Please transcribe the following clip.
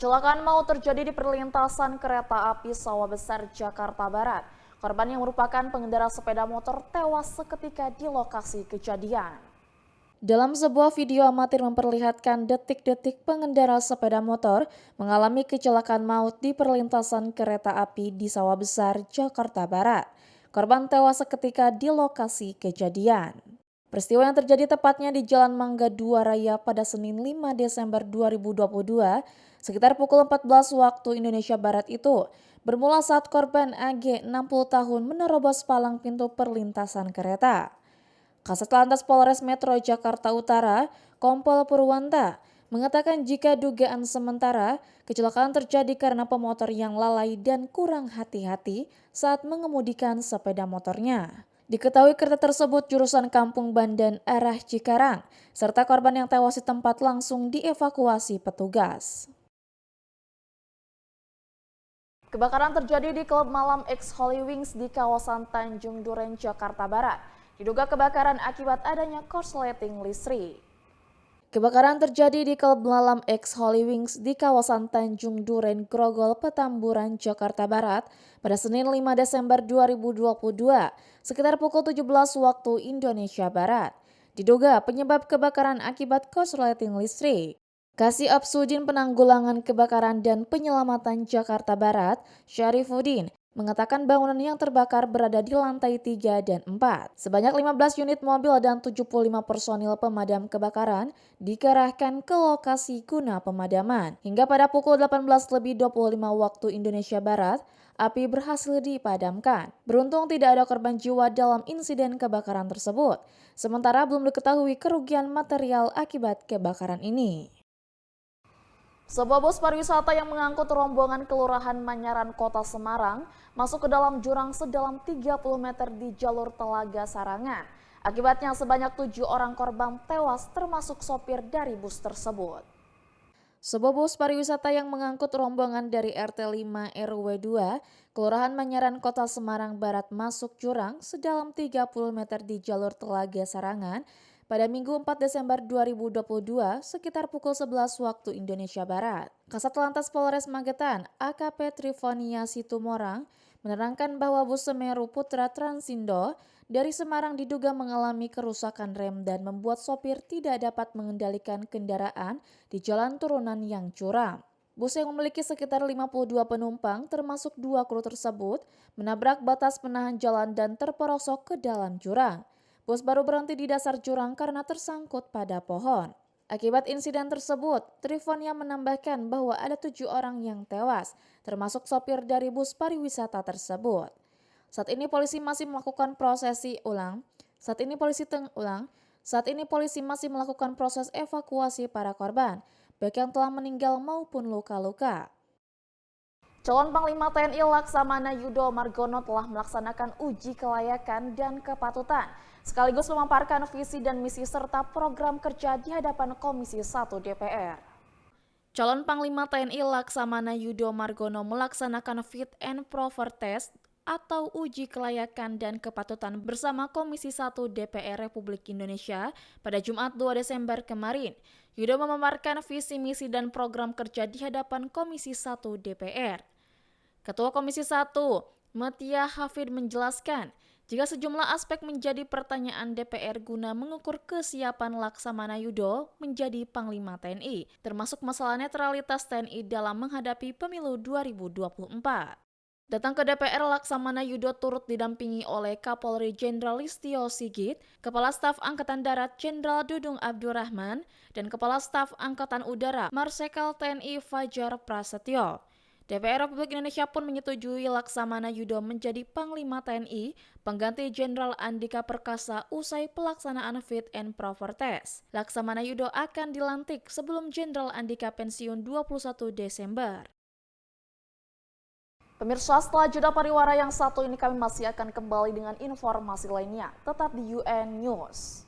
Kecelakaan maut terjadi di perlintasan kereta api Sawah Besar, Jakarta Barat. Korban yang merupakan pengendara sepeda motor tewas seketika di lokasi kejadian. Dalam sebuah video amatir memperlihatkan detik-detik pengendara sepeda motor mengalami kecelakaan maut di perlintasan kereta api di Sawah Besar, Jakarta Barat. Korban tewas seketika di lokasi kejadian. Peristiwa yang terjadi tepatnya di Jalan Mangga 2 Raya pada Senin 5 Desember 2022 sekitar pukul 14 waktu Indonesia Barat itu bermula saat korban AG 60 tahun menerobos palang pintu perlintasan kereta. Kasat Lantas Polres Metro Jakarta Utara, Kompol Purwanta, mengatakan jika dugaan sementara kecelakaan terjadi karena pemotor yang lalai dan kurang hati-hati saat mengemudikan sepeda motornya. Diketahui kereta tersebut jurusan Kampung Bandan arah Cikarang, serta korban yang tewas di tempat langsung dievakuasi petugas. Kebakaran terjadi di klub malam X Holy Wings di kawasan Tanjung Duren, Jakarta Barat. Diduga kebakaran akibat adanya korsleting listrik. Kebakaran terjadi di klub malam X Holy Wings di kawasan Tanjung Duren, Grogol, Petamburan, Jakarta Barat pada Senin 5 Desember 2022 sekitar pukul 17 waktu Indonesia Barat. Diduga penyebab kebakaran akibat korsleting listrik. Kasih Absudin Penanggulangan Kebakaran dan Penyelamatan Jakarta Barat, Syarifuddin, mengatakan bangunan yang terbakar berada di lantai 3 dan 4. Sebanyak 15 unit mobil dan 75 personil pemadam kebakaran dikerahkan ke lokasi guna pemadaman. Hingga pada pukul 18.25 waktu Indonesia Barat, api berhasil dipadamkan. Beruntung tidak ada korban jiwa dalam insiden kebakaran tersebut. Sementara belum diketahui kerugian material akibat kebakaran ini. Sebuah bus pariwisata yang mengangkut rombongan Kelurahan Manyaran, Kota Semarang masuk ke dalam jurang sedalam 30 meter di jalur Telaga Sarangan. Akibatnya sebanyak 7 orang korban tewas termasuk sopir dari bus tersebut. Sebuah bus pariwisata yang mengangkut rombongan dari RT 5 RW 2 Kelurahan Manyaran, Kota Semarang Barat masuk jurang sedalam 30 meter di jalur Telaga Sarangan pada Minggu 4 Desember 2022 sekitar pukul 11 waktu Indonesia Barat. Kasat Lantas Polres Magetan, AKP Trifonia Situmorang, menerangkan bahwa bus Semeru Putra Transindo dari Semarang diduga mengalami kerusakan rem dan membuat sopir tidak dapat mengendalikan kendaraan di jalan turunan yang curam. Bus yang memiliki sekitar 52 penumpang termasuk 2 kru tersebut menabrak batas penahan jalan dan terperosok ke dalam jurang. Bus baru berhenti di dasar jurang karena tersangkut pada pohon. Akibat insiden tersebut, Trifonia menambahkan bahwa ada 7 orang yang tewas, termasuk sopir dari bus pariwisata tersebut. Saat ini polisi masih melakukan proses evakuasi para korban, baik yang telah meninggal maupun luka-luka. Calon Panglima TNI Laksamana Yudo Margono telah melaksanakan uji kelayakan dan kepatutan, sekaligus memaparkan visi dan misi serta program kerja di hadapan Komisi 1 DPR. Calon Panglima TNI Laksamana Yudo Margono melaksanakan Fit and Proper Test atau uji kelayakan dan kepatutan bersama Komisi 1 DPR Republik Indonesia pada Jumat 2 Desember kemarin. Yudo memaparkan visi misi dan program kerja di hadapan Komisi 1 DPR. Ketua Komisi 1, Metia Hafid menjelaskan, jika sejumlah aspek menjadi pertanyaan DPR guna mengukur kesiapan Laksamana Yudo menjadi Panglima TNI, termasuk masalah netralitas TNI dalam menghadapi pemilu 2024. Datang ke DPR, Laksamana Yudo turut didampingi oleh Kapolri Jenderal Listio Sigit, Kepala Staf Angkatan Darat Jenderal Dudung Abdurrahman, dan Kepala Staf Angkatan Udara Marsikal TNI Fajar Prasetyo. DPR Republik Indonesia pun menyetujui Laksamana Yudo menjadi Panglima TNI pengganti Jenderal Andika Perkasa usai pelaksanaan Fit and Proper Test. Laksamana Yudo akan dilantik sebelum Jenderal Andika pensiun 21 Desember. Pemirsa, setelah jeda pariwara yang satu ini kami masih akan kembali dengan informasi lainnya. Tetap di UN News.